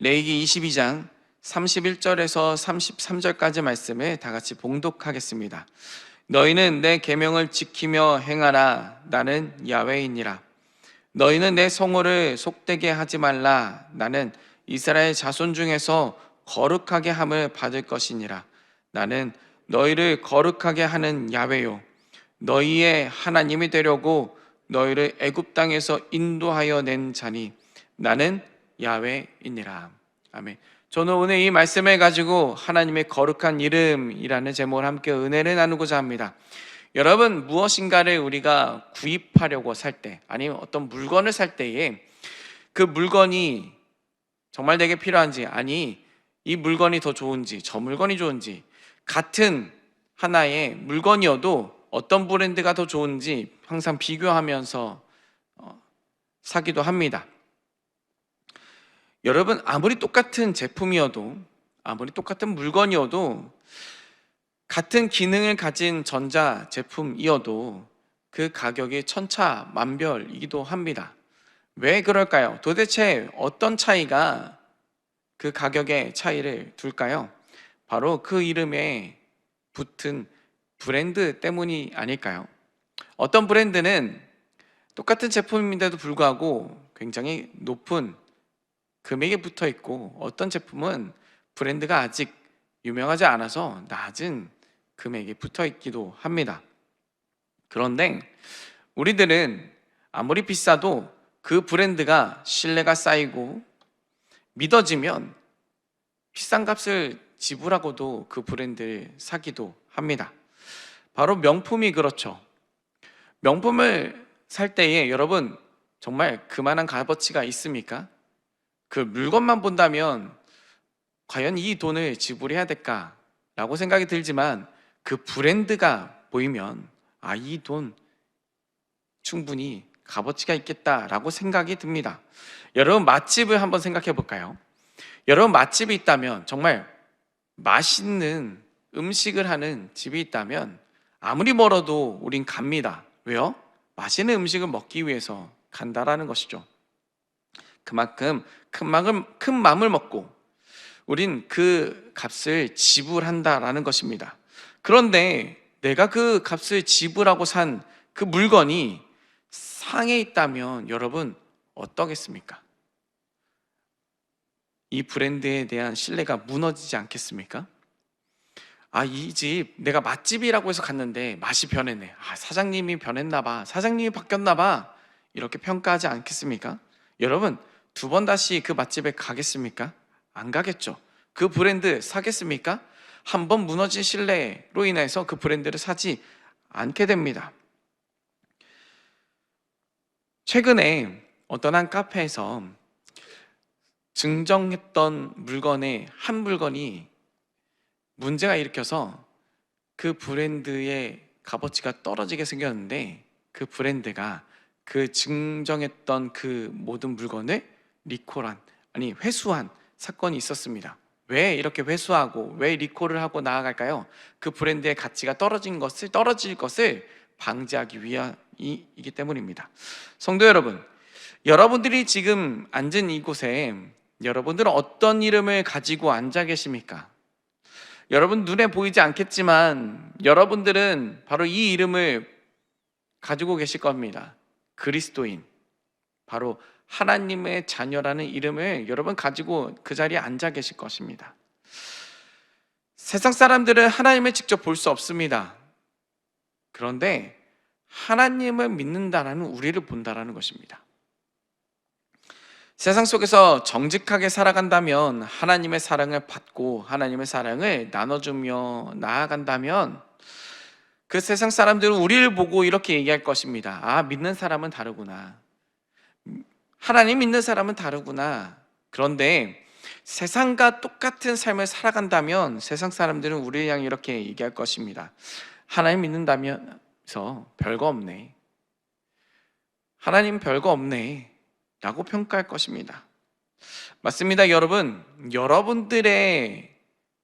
레위기 22장 31절에서 33절까지 말씀을 다 같이 봉독하겠습니다. 너희는 내 계명을 지키며 행하라. 나는 야훼이니라. 너희는 내 성호를 속되게 하지 말라. 나는 이스라엘 자손 중에서 거룩하게 함을 받을 것이니라. 나는 너희를 거룩하게 하는 야훼요 너희의 하나님이 되려고 너희를 애굽 땅에서 인도하여 낸 자니 나는 야훼이니라. 아멘. 저는 오늘 이 말씀을 가지고 하나님의 거룩한 이름이라는 제목을 함께 은혜를 나누고자 합니다. 여러분, 무엇인가를 우리가 구입하려고 살 때, 아니면 어떤 물건을 살 때에 그 물건이 정말 내게 필요한지, 아니 이 물건이 더 좋은지, 저 물건이 좋은지, 같은 하나의 물건이어도 어떤 브랜드가 더 좋은지 항상 비교하면서 사기도 합니다. 여러분, 아무리 똑같은 제품이어도, 아무리 똑같은 물건이어도, 같은 기능을 가진 전자 제품이어도 그 가격이 천차만별이기도 합니다. 왜 그럴까요? 도대체 어떤 차이가 그 가격의 차이를 둘까요? 바로 그 이름에 붙은 브랜드 때문이 아닐까요? 어떤 브랜드는 똑같은 제품인데도 불구하고 굉장히 높은 금액이 붙어 있고, 어떤 제품은 브랜드가 아직 유명하지 않아서 낮은 금액이 붙어 있기도 합니다. 그런데 우리들은 아무리 비싸도 그 브랜드가 신뢰가 쌓이고 믿어지면 비싼 값을 지불하고도 그 브랜드를 사기도 합니다. 바로 명품이 그렇죠. 명품을 살 때에 여러분, 정말 그만한 값어치가 있습니까? 그 물건만 본다면 과연 이 돈을 지불해야 될까라고 생각이 들지만, 그 브랜드가 보이면 이 돈 충분히 값어치가 있겠다라고 생각이 듭니다. 여러분, 맛집을 한번 생각해 볼까요? 여러분, 맛집이 있다면, 정말 맛있는 음식을 하는 집이 있다면 아무리 멀어도 우린 갑니다. 왜요? 맛있는 음식을 먹기 위해서 간다라는 것이죠. 그만큼 큰 마음을 먹고 우린 그 값을 지불한다라는 것입니다. 그런데 내가 그 값을 지불하고 산 그 물건이 상해 있다면 여러분 어떠겠습니까? 이 브랜드에 대한 신뢰가 무너지지 않겠습니까? 이 집 내가 맛집이라고 해서 갔는데 맛이 변했네. 사장님이 변했나 봐. 사장님이 바뀌었나 봐. 이렇게 평가하지 않겠습니까? 여러분, 두 번 다시 그 맛집에 가겠습니까? 안 가겠죠. 그 브랜드 사겠습니까? 한 번 무너진 신뢰로 인해서 그 브랜드를 사지 않게 됩니다. 최근에 어떤 한 카페에서 증정했던 물건의 한 물건이 문제가 일으켜서 그 브랜드의 값어치가 떨어지게 생겼는데, 그 브랜드가 그 증정했던 그 모든 물건을 회수한 사건이 있었습니다. 왜 이렇게 회수하고 왜 리콜을 하고 나아갈까요? 그 브랜드의 가치가 떨어질 것을 방지하기 위함이기 때문입니다. 성도 여러분, 여러분들이 지금 앉은 이곳에 여러분들은 어떤 이름을 가지고 앉아 계십니까? 여러분 눈에 보이지 않겠지만 여러분들은 바로 이 이름을 가지고 계실 겁니다. 그리스도인, 바로 하나님의 자녀라는 이름을 여러분 가지고 그 자리에 앉아 계실 것입니다. 세상 사람들은 하나님을 직접 볼 수 없습니다. 그런데 하나님을 믿는다라는 우리를 본다라는 것입니다. 세상 속에서 정직하게 살아간다면, 하나님의 사랑을 받고 하나님의 사랑을 나눠주며 나아간다면, 그 세상 사람들은 우리를 보고 이렇게 얘기할 것입니다. 믿는 사람은 다르구나. 하나님 믿는 사람은 다르구나. 그런데 세상과 똑같은 삶을 살아간다면 세상 사람들은 우리를 향해 이렇게 얘기할 것입니다. 하나님 믿는다면서 별거 없네. 하나님 별거 없네 라고 평가할 것입니다. 맞습니다. 여러분들의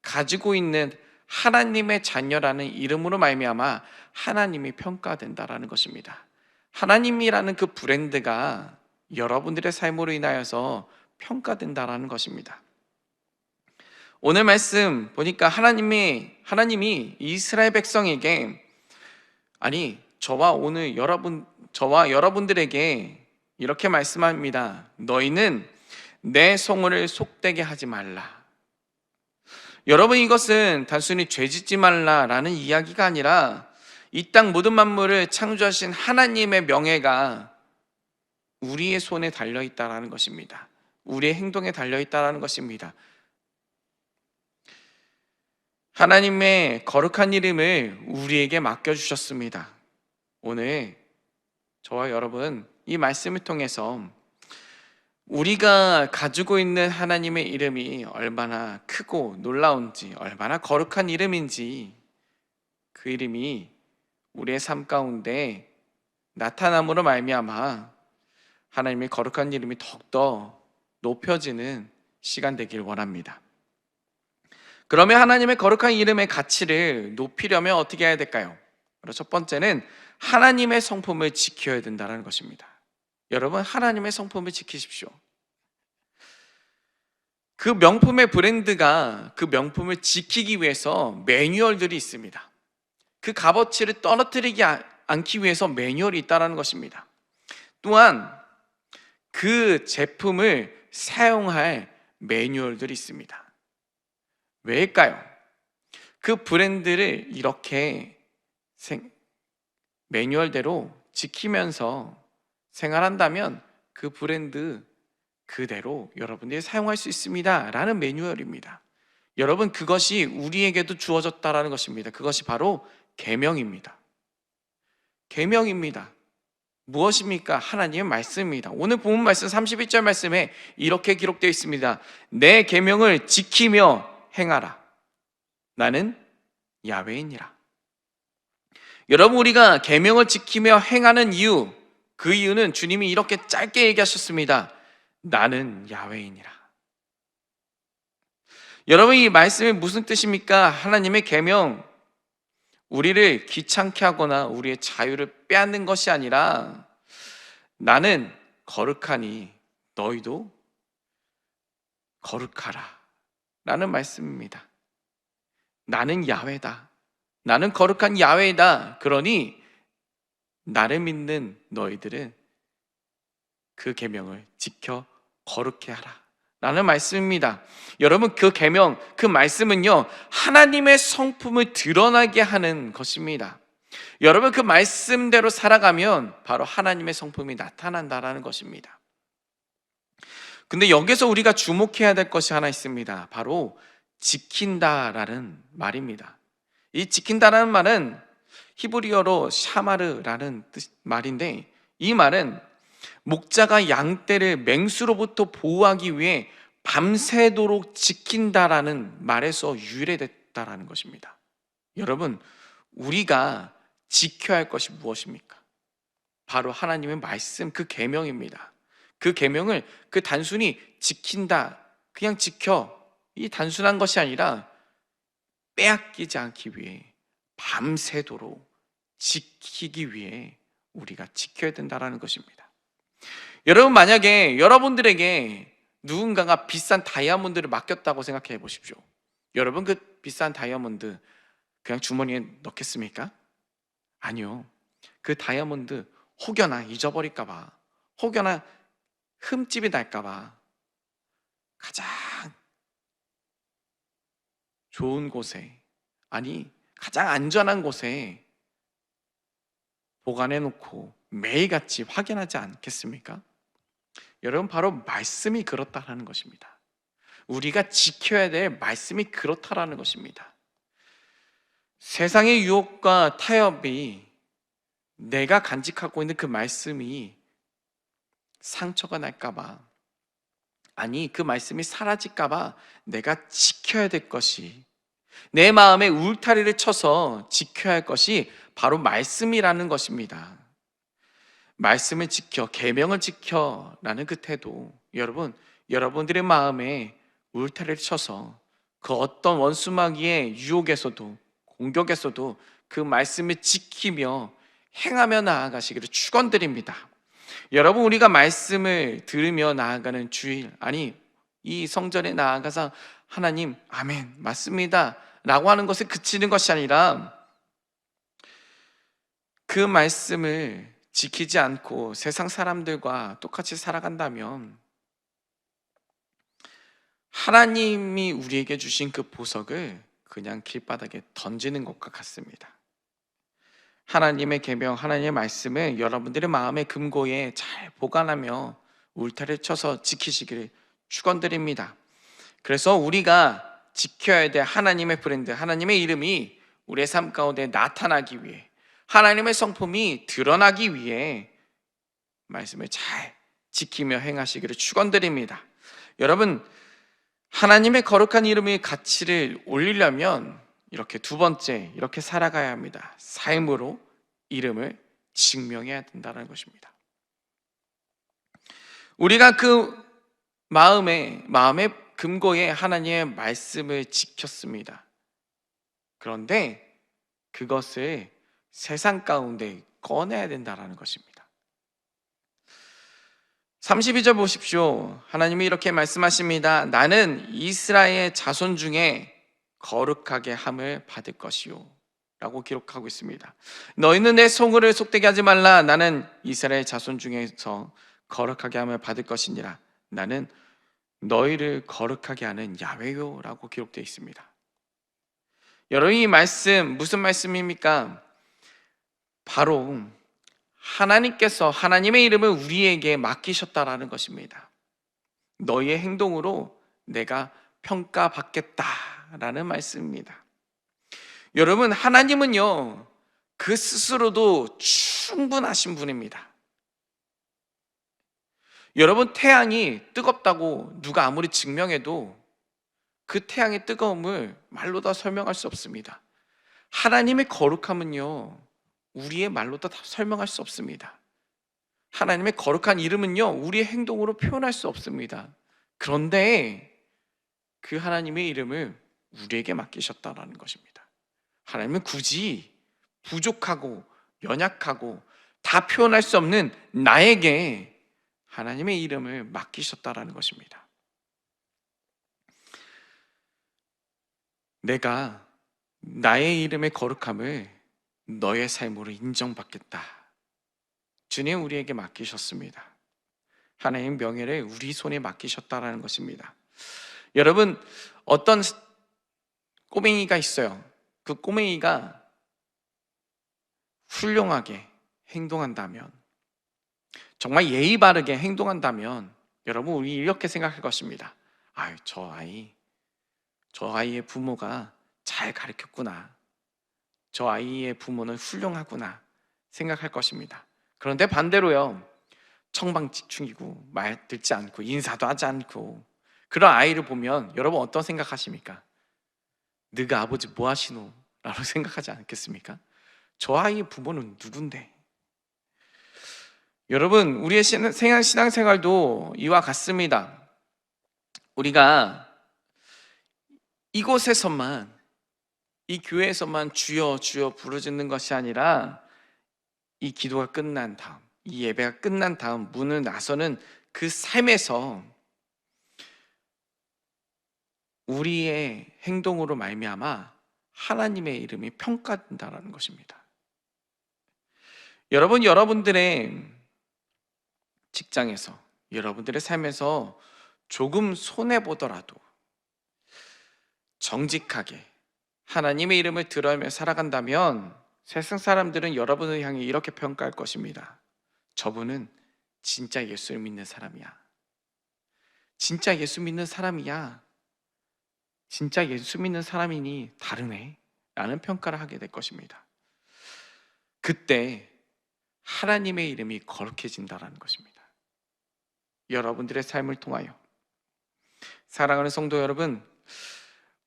가지고 있는 하나님의 자녀라는 이름으로 말미암아 하나님이 평가된다라는 것입니다. 하나님이라는 그 브랜드가 여러분들의 삶으로 인하여서 평가된다라는 것입니다. 오늘 말씀 보니까 하나님이 이스라엘 백성에게, 아니 저와 여러분들에게 이렇게 말씀합니다. 너희는 내 성호를 속되게 하지 말라. 여러분, 이것은 단순히 죄짓지 말라라는 이야기가 아니라 이 땅 모든 만물을 창조하신 하나님의 명예가 우리의 손에 달려있다라는 것입니다. 우리의 행동에 달려있다라는 것입니다. 하나님의 거룩한 이름을 우리에게 맡겨주셨습니다. 오늘 저와 여러분, 이 말씀을 통해서 우리가 가지고 있는 하나님의 이름이 얼마나 크고 놀라운지, 얼마나 거룩한 이름인지, 그 이름이 우리의 삶 가운데 나타남으로 말미암아 하나님의 거룩한 이름이 더욱더 높여지는 시간 되길 원합니다. 그러면 하나님의 거룩한 이름의 가치를 높이려면 어떻게 해야 될까요? 바로 첫 번째는 하나님의 성품을 지켜야 된다는 것입니다. 여러분, 하나님의 성품을 지키십시오. 그 명품의 브랜드가 그 명품을 지키기 위해서 매뉴얼들이 있습니다. 그 값어치를 떨어뜨리지 않기 위해서 매뉴얼이 있다는 것입니다. 또한 그 제품을 사용할 매뉴얼들이 있습니다. 왜일까요? 그 브랜드를 이렇게 매뉴얼대로 지키면서 생활한다면 그 브랜드 그대로 여러분들이 사용할 수 있습니다 라는 매뉴얼입니다. 여러분, 그것이 우리에게도 주어졌다라는 것입니다. 그것이 바로 계명입니다. 계명입니다. 무엇입니까? 하나님의 말씀입니다. 오늘 본문 말씀 31절 말씀에 이렇게 기록되어 있습니다. 내 계명을 지키며 행하라. 나는 야훼이니라. 여러분, 우리가 계명을 지키며 행하는 이유, 그 이유는 주님이 이렇게 짧게 얘기하셨습니다. 나는 야훼이니라. 여러분, 이 말씀이 무슨 뜻입니까? 하나님의 계명, 우리를 귀찮게 하거나 우리의 자유를 빼앗는 것이 아니라 나는 거룩하니 너희도 거룩하라 라는 말씀입니다. 나는 야훼다. 나는 거룩한 야훼이다. 그러니 나를 믿는 너희들은 그 계명을 지켜 거룩해 하라 라는 말씀입니다. 여러분, 그 계명, 그 말씀은요, 하나님의 성품을 드러나게 하는 것입니다. 여러분, 그 말씀대로 살아가면 바로 하나님의 성품이 나타난다라는 것입니다. 근데 여기서 우리가 주목해야 될 것이 하나 있습니다. 바로 지킨다라는 말입니다. 이 지킨다라는 말은 히브리어로 샤마르라는 말인데, 이 말은 목자가 양떼를 맹수로부터 보호하기 위해 밤새도록 지킨다라는 말에서 유래됐다라는 것입니다. 여러분, 우리가 지켜야 할 것이 무엇입니까? 바로 하나님의 말씀, 그 계명입니다. 그 계명을 그 단순히 지킨다, 그냥 지켜, 이 단순한 것이 아니라 빼앗기지 않기 위해 밤새도록 지키기 위해 우리가 지켜야 된다는 것입니다. 여러분, 만약에 여러분들에게 누군가가 비싼 다이아몬드를 맡겼다고 생각해 보십시오. 여러분, 그 비싼 다이아몬드 그냥 주머니에 넣겠습니까? 아니요. 그 다이아몬드 혹여나 잊어버릴까 봐, 혹여나 흠집이 날까 봐 가장 좋은 곳에, 아니 가장 안전한 곳에 보관해 놓고 매일같이 확인하지 않겠습니까? 여러분, 바로 말씀이 그렇다라는 것입니다. 우리가 지켜야 될 말씀이 그렇다라는 것입니다. 세상의 유혹과 타협이 내가 간직하고 있는 그 말씀이 상처가 날까 봐, 아니 그 말씀이 사라질까 봐 내가 지켜야 될 것이, 내 마음에 울타리를 쳐서 지켜야 할 것이 바로 말씀이라는 것입니다. 말씀을 지켜, 계명을 지켜라는 그 태도, 여러분들의 마음에 울타리를 쳐서 그 어떤 원수마귀의 유혹에서도 공격에서도 그 말씀을 지키며 행하며 나아가시기를 축원드립니다. 여러분, 우리가 말씀을 들으며 나아가는 주일, 아니 이 성전에 나아가서 하나님, 아멘, 맞습니다 라고 하는 것에 그치는 것이 아니라 그 말씀을 지키지 않고 세상 사람들과 똑같이 살아간다면 하나님이 우리에게 주신 그 보석을 그냥 길바닥에 던지는 것과 같습니다. 하나님의 계명, 하나님의 말씀을 여러분들의 마음의 금고에 잘 보관하며 울타리를 쳐서 지키시기를 축원드립니다. 그래서 우리가 지켜야 될 하나님의 브랜드, 하나님의 이름이 우리의 삶 가운데 나타나기 위해, 하나님의 성품이 드러나기 위해 말씀을 잘 지키며 행하시기를 축원드립니다. 여러분, 하나님의 거룩한 이름의 가치를 올리려면 이렇게 두 번째, 이렇게 살아가야 합니다. 삶으로 이름을 증명해야 된다는 것입니다. 우리가 그 마음의 금고에 하나님의 말씀을 지켰습니다. 그런데 그것을 세상 가운데 꺼내야 된다는 것입니다. 32절 보십시오. 하나님이 이렇게 말씀하십니다. 나는 이스라엘 자손 중에 거룩하게 함을 받을 것이요 라고 기록하고 있습니다. 너희는 내 성을 속되게 하지 말라. 나는 이스라엘 자손 중에서 거룩하게 함을 받을 것이니라. 나는 너희를 거룩하게 하는 야훼요 라고 기록되어 있습니다. 여러분, 이 말씀 무슨 말씀입니까? 바로 하나님께서 하나님의 이름을 우리에게 맡기셨다라는 것입니다. 너희의 행동으로 내가 평가받겠다라는 말씀입니다. 여러분, 하나님은요, 그 스스로도 충분하신 분입니다. 여러분, 태양이 뜨겁다고 누가 아무리 증명해도 그 태양의 뜨거움을 말로 다 설명할 수 없습니다. 하나님의 거룩함은요, 우리의 말로 다 설명할 수 없습니다. 하나님의 거룩한 이름은요, 우리의 행동으로 표현할 수 없습니다. 그런데 그 하나님의 이름을 우리에게 맡기셨다라는 것입니다. 하나님은 굳이 부족하고 연약하고 다 표현할 수 없는 나에게 하나님의 이름을 맡기셨다라는 것입니다. 내가 나의 이름의 거룩함을 너의 삶으로 인정받겠다. 주님 우리에게 맡기셨습니다. 하나님의 명예를 우리 손에 맡기셨다라는 것입니다. 여러분, 어떤 꼬맹이가 있어요. 그 꼬맹이가 훌륭하게 행동한다면, 정말 예의 바르게 행동한다면 여러분, 우리 이렇게 생각할 것입니다. 아유, 저 아이의 부모가 잘 가르쳤구나. 저 아이의 부모는 훌륭하구나 생각할 것입니다. 그런데 반대로요, 청방지축이고 말 듣지 않고 인사도 하지 않고 그런 아이를 보면 여러분 어떤 생각하십니까? 너가 아버지 뭐 하시노? 라고 생각하지 않겠습니까? 저 아이의 부모는 누군데? 여러분, 우리의 신앙생활도 이와 같습니다. 우리가 이곳에서만, 이 교회에서만 주여 주여 부르짖는 것이 아니라 이 기도가 끝난 다음, 이 예배가 끝난 다음 문을 나서는 그 삶에서 우리의 행동으로 말미암아 하나님의 이름이 평가된다는 것입니다. 여러분, 여러분들의 직장에서, 여러분들의 삶에서 조금 손해보더라도 정직하게 하나님의 이름을 들으며 살아간다면 세상 사람들은 여러분을 향해 이렇게 평가할 것입니다. 저분은 진짜 예수를 믿는 사람이야. 진짜 예수 믿는 사람이야. 진짜 예수 믿는 사람이니 다르네 라는 평가를 하게 될 것입니다. 그때 하나님의 이름이 거룩해진다는 것입니다. 여러분들의 삶을 통하여, 사랑하는 성도 여러분,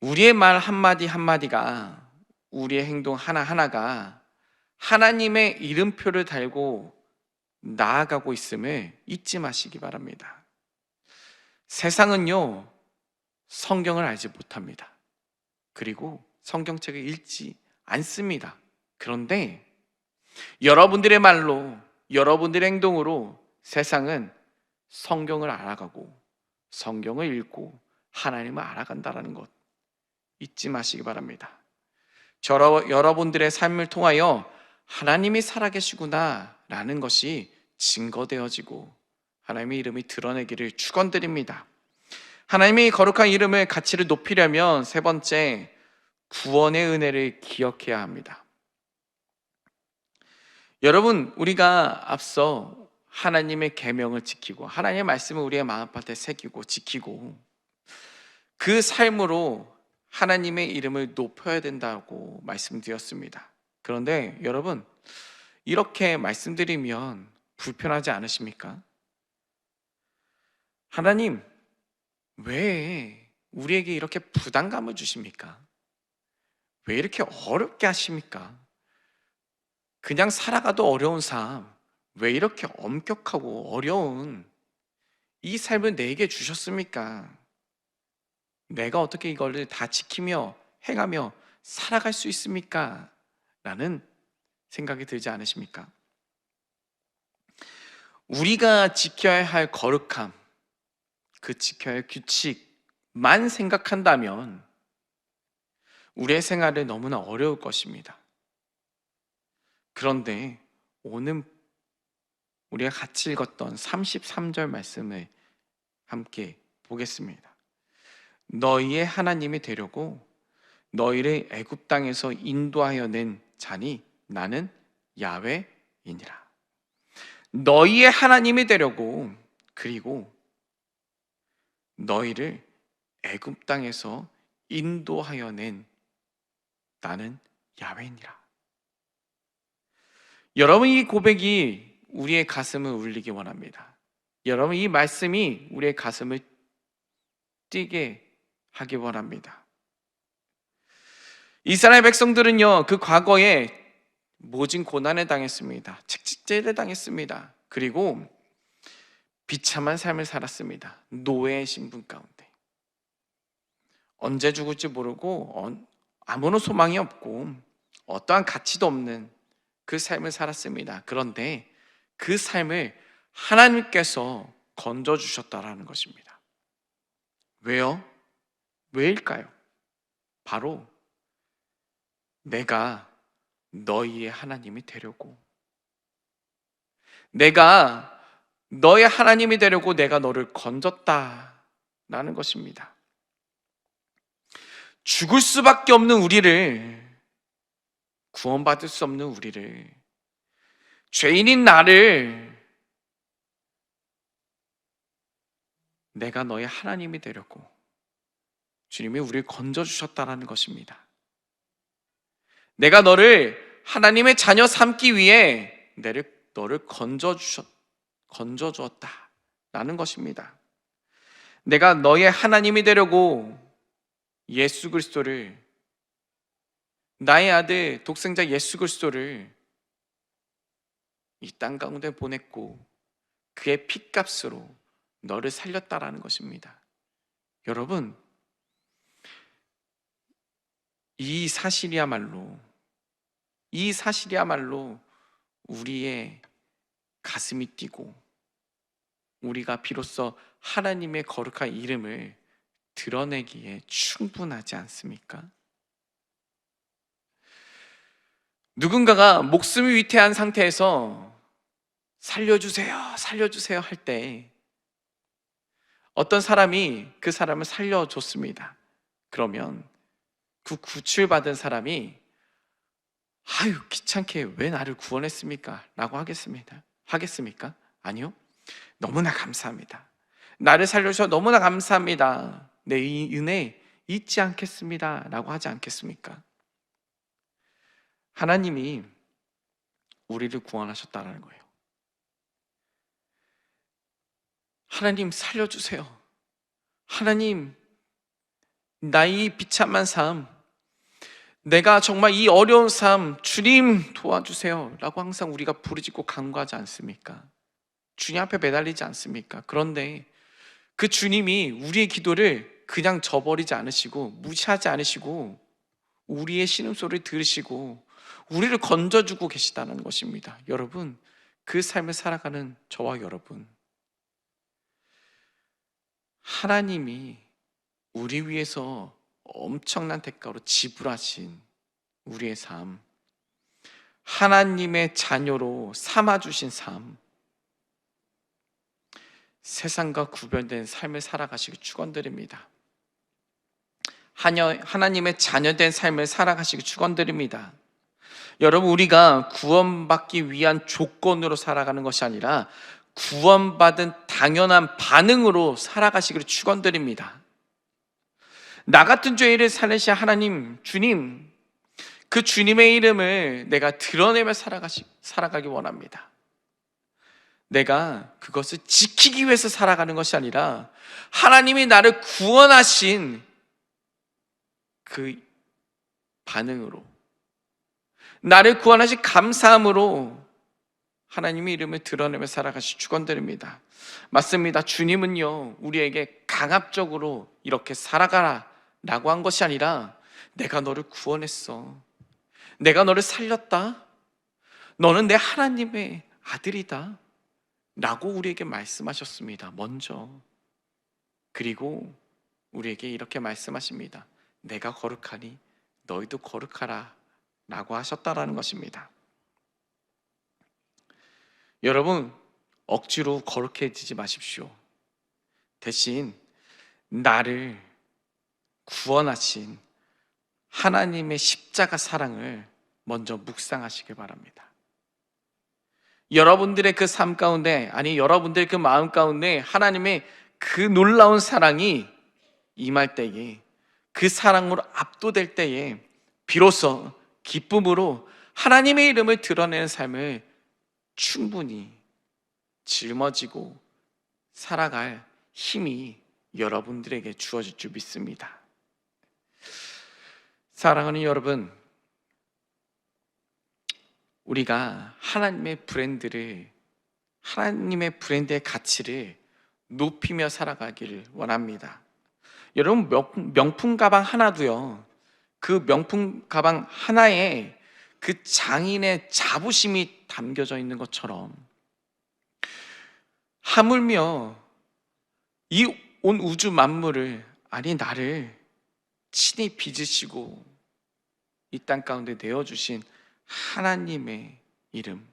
우리의 말 한마디 한마디가, 우리의 행동 하나하나가 하나님의 이름표를 달고 나아가고 있음을 잊지 마시기 바랍니다. 세상은요, 성경을 알지 못합니다. 그리고 성경책을 읽지 않습니다. 그런데 여러분들의 말로, 여러분들의 행동으로 세상은 성경을 알아가고 성경을 읽고 하나님을 알아간다는 것 잊지 마시기 바랍니다. 여러분들의 삶을 통하여 하나님이 살아계시구나 라는 것이 증거되어지고 하나님의 이름이 드러내기를 축원드립니다. 하나님의 거룩한 이름의 가치를 높이려면 세 번째, 구원의 은혜를 기억해야 합니다. 여러분, 우리가 앞서 하나님의 계명을 지키고 하나님의 말씀을 우리의 마음밭에 새기고 지키고 그 삶으로 하나님의 이름을 높여야 된다고 말씀드렸습니다. 그런데 여러분, 이렇게 말씀드리면 불편하지 않으십니까? 하나님, 왜 우리에게 이렇게 부담감을 주십니까? 왜 이렇게 어렵게 하십니까? 그냥 살아가도 어려운 삶, 왜 이렇게 엄격하고 어려운 이 삶을 내게 주셨습니까? 내가 어떻게 이걸 다 지키며 행하며 살아갈 수 있습니까? 라는 생각이 들지 않으십니까? 우리가 지켜야 할 거룩함, 그 지켜야 할 규칙만 생각한다면 우리의 생활은 너무나 어려울 것입니다. 그런데 오늘 우리가 같이 읽었던 33절 말씀을 함께 보겠습니다. 너희의 하나님이 되려고 너희를 애굽 땅에서 인도하여 낸 자니 나는 야훼이니라. 너희의 하나님이 되려고, 그리고 너희를 애굽 땅에서 인도하여 낸 나는 야훼니라. 여러분, 이 고백이 우리의 가슴을 울리기 원합니다. 여러분, 이 말씀이 우리의 가슴을 뛰게 하기 원합니다. 이스라엘 백성들은요, 그 과거에 모진 고난에 당했습니다. 채찍질을 당했습니다. 그리고 비참한 삶을 살았습니다. 노예의 신분 가운데 언제 죽을지 모르고 아무런 소망이 없고 어떠한 가치도 없는 그 삶을 살았습니다. 그런데 그 삶을 하나님께서 건져주셨다라는 것입니다. 왜요? 왜일까요? 바로 내가 너희의 하나님이 되려고, 내가 너의 하나님이 되려고 내가 너를 건졌다라는 것입니다. 죽을 수밖에 없는 우리를, 구원받을 수 없는 우리를, 죄인인 나를 내가 너의 하나님이 되려고 주님이 우리를 건져주셨다라는 것입니다. 내가 너를 하나님의 자녀 삼기 위해 너를 건져주었다라는 것입니다. 내가 너의 하나님이 되려고 예수 그리스도를, 나의 아들 독생자 예수 그리스도를 이 땅 가운데 보냈고 그의 핏값으로 너를 살렸다라는 것입니다. 여러분, 이 사실이야말로 우리의 가슴이 뛰고 우리가 비로소 하나님의 거룩한 이름을 드러내기에 충분하지 않습니까? 누군가가 목숨이 위태한 상태에서 살려주세요, 살려주세요 할 때 어떤 사람이 그 사람을 살려줬습니다. 그러면 그 구출받은 사람이 아유, 귀찮게 왜 나를 구원했습니까? 라고 하겠습니까? 아니요. 너무나 감사합니다. 나를 살려주셔서 너무나 감사합니다. 내 이 은혜 잊지 않겠습니다. 라고 하지 않겠습니까? 하나님이 우리를 구원하셨다는 거예요. 하나님 살려주세요. 하나님, 나의 비참한 삶, 내가 정말 이 어려운 삶, 주님 도와주세요 라고 항상 우리가 부르짖고 간구하지 않습니까? 주님 앞에 매달리지 않습니까? 그런데 그 주님이 우리의 기도를 그냥 저버리지 않으시고 무시하지 않으시고 우리의 신음소리를 들으시고 우리를 건져주고 계시다는 것입니다. 여러분, 그 삶을 살아가는 저와 여러분, 하나님이 우리 위해서 엄청난 대가로 지불하신 우리의 삶, 하나님의 자녀로 삼아주신 삶, 세상과 구별된 삶을 살아가시기 축원드립니다. 하나님의 자녀된 삶을 살아가시기 축원드립니다. 여러분, 우리가 구원받기 위한 조건으로 살아가는 것이 아니라 구원받은 당연한 반응으로 살아가시기를 축원드립니다. 나 같은 죄인을 살리신 하나님, 주님, 그 주님의 이름을 내가 드러내며 살아가기 원합니다. 내가 그것을 지키기 위해서 살아가는 것이 아니라 하나님이 나를 구원하신 그 반응으로, 나를 구원하신 감사함으로 하나님의 이름을 드러내며 살아가시 축원드립니다. 맞습니다. 주님은요, 우리에게 강압적으로 이렇게 살아가라 라고 한 것이 아니라 내가 너를 구원했어, 내가 너를 살렸다, 너는 내 하나님의 아들이다 라고 우리에게 말씀하셨습니다. 먼저. 그리고 우리에게 이렇게 말씀하십니다. 내가 거룩하니 너희도 거룩하라 라고 하셨다라는 것입니다. 여러분, 억지로 거룩해지지 마십시오. 대신 나를 구원하신 하나님의 십자가 사랑을 먼저 묵상하시길 바랍니다. 여러분들의 그 삶 가운데, 아니 여러분들의 그 마음 가운데 하나님의 그 놀라운 사랑이 임할 때에, 그 사랑으로 압도될 때에 비로소 기쁨으로 하나님의 이름을 드러내는 삶을 충분히 짊어지고 살아갈 힘이 여러분들에게 주어질 줄 믿습니다. 사랑하는 여러분, 우리가 하나님의 브랜드의 가치를 높이며 살아가기를 원합니다. 여러분, 명품 가방 하나도요, 그 명품 가방 하나에 그 장인의 자부심이 담겨져 있는 것처럼, 하물며 이 온 우주 만물을, 아니 나를 친히 빚으시고 이 땅 가운데 내어주신 하나님의 이름,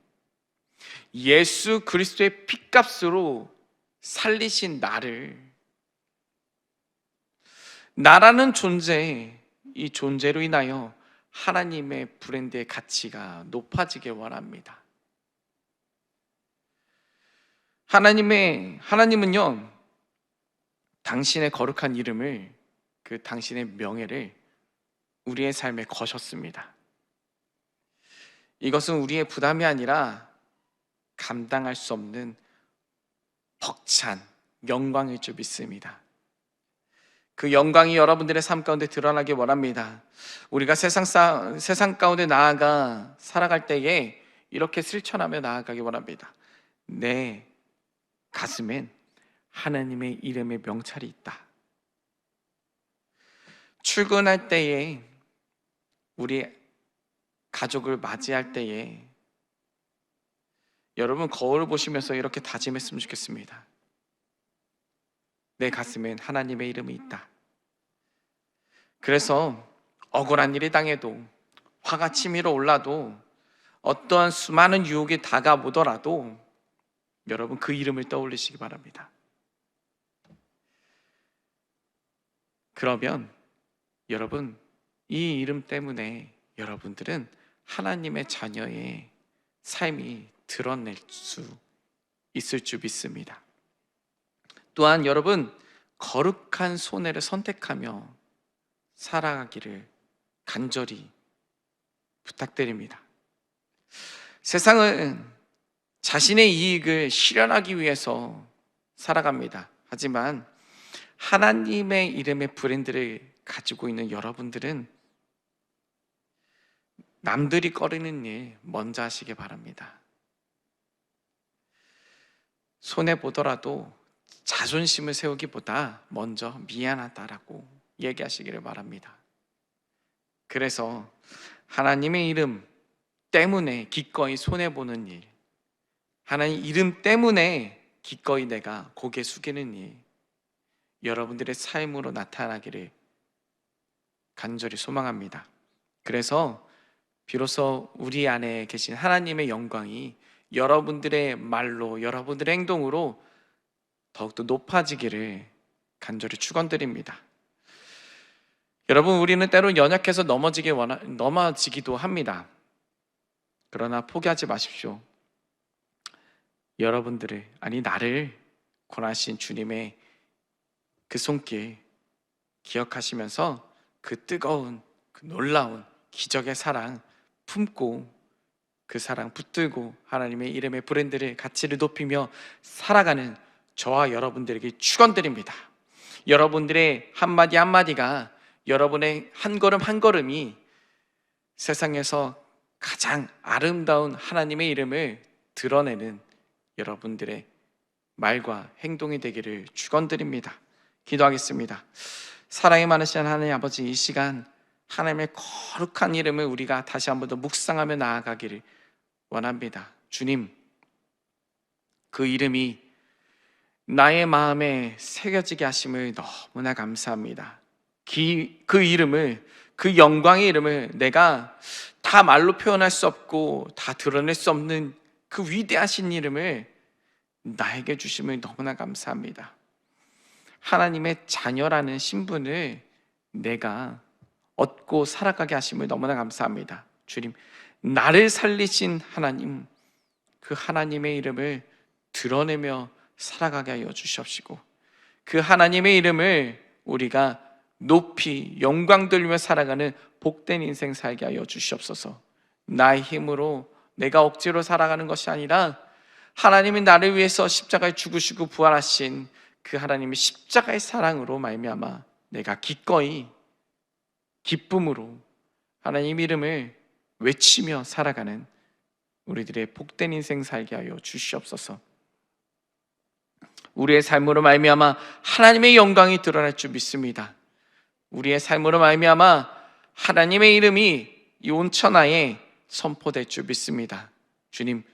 예수 그리스도의 핏값으로 살리신 나라는 존재, 이 존재로 인하여 하나님의 브랜드의 가치가 높아지길 원합니다. 하나님은요, 당신의 거룩한 이름을, 그 당신의 명예를 우리의 삶에 거셨습니다. 이것은 우리의 부담이 아니라 감당할 수 없는 벅찬 영광일 줄 믿습니다. 그 영광이 여러분들의 삶 가운데 드러나길 원합니다. 우리가 세상 가운데 나아가 살아갈 때에 이렇게 실천하며 나아가길 원합니다. 내 가슴엔 하나님의 이름의 명찰이 있다. 출근할 때에, 우리 가족을 맞이할 때에 여러분 거울을 보시면서 이렇게 다짐했으면 좋겠습니다. 내 가슴엔 하나님의 이름이 있다. 그래서 억울한 일이 당해도, 화가 치밀어 올라도, 어떠한 수많은 유혹이 다가오더라도 여러분 그 이름을 떠올리시기 바랍니다. 그러면 여러분, 이 이름 때문에 여러분들은 하나님의 자녀의 삶이 드러낼 수 있을 줄 믿습니다. 또한 여러분, 거룩한 손해를 선택하며 살아가기를 간절히 부탁드립니다. 세상은 자신의 이익을 실현하기 위해서 살아갑니다. 하지만 하나님의 이름의 브랜드를 가지고 있는 여러분들은 남들이 꺼리는 일 먼저 하시기 바랍니다. 손해보더라도 자존심을 세우기보다 먼저 미안하다라고 얘기하시기를 바랍니다. 그래서 하나님의 이름 때문에 기꺼이 손해보는 일, 하나님 이름 때문에 기꺼이 내가 고개 숙이는 일, 여러분들의 삶으로 나타나기를 간절히 소망합니다. 그래서 비로소 우리 안에 계신 하나님의 영광이 여러분들의 말로, 여러분들의 행동으로 더욱더 높아지기를 간절히 축원드립니다. 여러분, 우리는 때로 연약해서 넘어지기도 합니다. 그러나 포기하지 마십시오. 여러분들을, 아니 나를 권하신 주님의 그 손길 기억하시면서 그 뜨거운, 그 놀라운 기적의 사랑 품고 그 사랑 붙들고 하나님의 이름의 브랜드를, 가치를 높이며 살아가는 저와 여러분들에게 축원드립니다. 여러분들의 한마디 한마디가, 여러분의 한 걸음 한 걸음이 세상에서 가장 아름다운 하나님의 이름을 드러내는 여러분들의 말과 행동이 되기를 축원드립니다. 기도하겠습니다. 사랑이 많으신 하나님 아버지, 이 시간 하나님의 거룩한 이름을 우리가 다시 한 번 더 묵상하며 나아가기를 원합니다. 주님, 그 이름이 나의 마음에 새겨지게 하심을 너무나 감사합니다. 그 이름을, 그 영광의 이름을 내가 다 말로 표현할 수 없고 다 드러낼 수 없는 그 위대하신 이름을 나에게 주심을 너무나 감사합니다. 하나님의 자녀라는 신분을 내가 얻고 살아가게 하심을 너무나 감사합니다. 주님, 나를 살리신 하나님, 그 하나님의 이름을 드러내며 살아가게 하여 주시옵시고, 그 하나님의 이름을 우리가 높이 영광 돌리며 살아가는 복된 인생 살게 하여 주시옵소서. 나의 힘으로, 내가 억지로 살아가는 것이 아니라 하나님이 나를 위해서 십자가에 죽으시고 부활하신 그 하나님의 십자가의 사랑으로 말미암아 내가 기꺼이 기쁨으로 하나님 이름을 외치며 살아가는 우리들의 복된 인생 살게 하여 주시옵소서. 우리의 삶으로 말미암아 하나님의 영광이 드러날 줄 믿습니다. 우리의 삶으로 말미암아 하나님의 이름이 이 온 천하에 선포될 줄 믿습니다. 주님,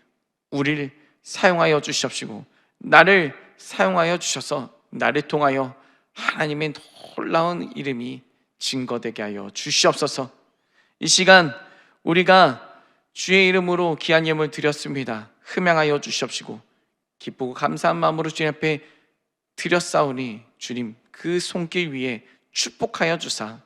우리를 사용하여 주시옵시고 나를 사용하여 주셔서 나를 통하여 하나님의 놀라운 이름이 증거되게 하여 주시옵소서. 이 시간 우리가 주의 이름으로 귀한 예물 드렸습니다. 흠양하여 주시옵시고 기쁘고 감사한 마음으로 주님 앞에 드렸사오니 주님, 그 손길 위에 축복하여 주사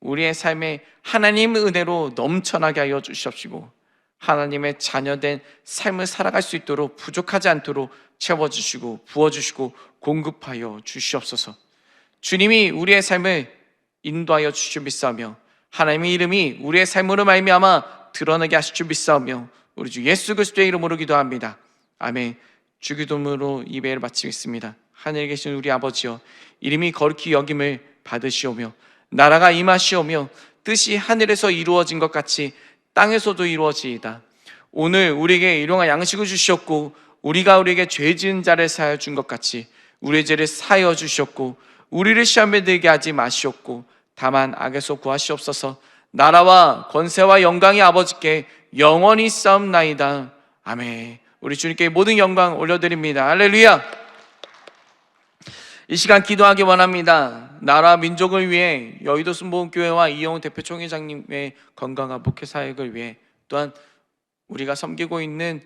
우리의 삶에 하나님의 은혜로 넘쳐나게 하여 주시옵시고 하나님의 자녀된 삶을 살아갈 수 있도록 부족하지 않도록 채워주시고 부어주시고 공급하여 주시옵소서. 주님이 우리의 삶을 인도하여 주실 믿사오며 하나님의 이름이 우리의 삶으로 말미암아 드러나게 하실 줄 믿사오며 우리 주 예수 그리스도의 이름으로 기도합니다. 아멘. 주기도문으로 예배를 마치겠습니다. 하늘에 계신 우리 아버지여, 이름이 거룩히 여김을 받으시오며 나라가 임하시오며 뜻이 하늘에서 이루어진 것 같이 땅에서도 이루어지이다. 오늘 우리에게 일용할 양식을 주셨고 우리가 우리에게 죄 지은 자를 사하여 준 것 같이 우리의 죄를 사하여 주셨고 우리를 시험에 들게 하지 마시옵고 다만 악에서 구하시옵소서. 나라와 권세와 영광이 아버지께 영원히 싸움나이다. 아멘. 우리 주님께 모든 영광 올려드립니다. 할렐루야. 이 시간 기도하기 원합니다. 나라 민족을 위해 여의도 순복음교회와 이영훈 대표 총회장님의 건강한 목회 사역을 위해, 또한 우리가 섬기고 있는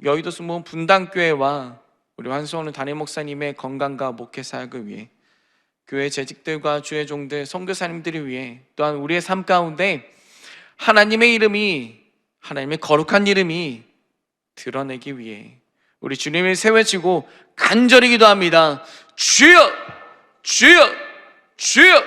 여의도 순복음 분당교회와 우리 환수오는 담임 목사님의 건강과 목회 사역을 위해, 교회 재직들과 주의 종들, 선교사님들을 위해, 또한 우리의 삶 가운데 하나님의 이름이, 하나님의 거룩한 이름이 드러내기 위해 우리 주님을 세워지고 간절히 기도합니다. 주여, 주여, 주여.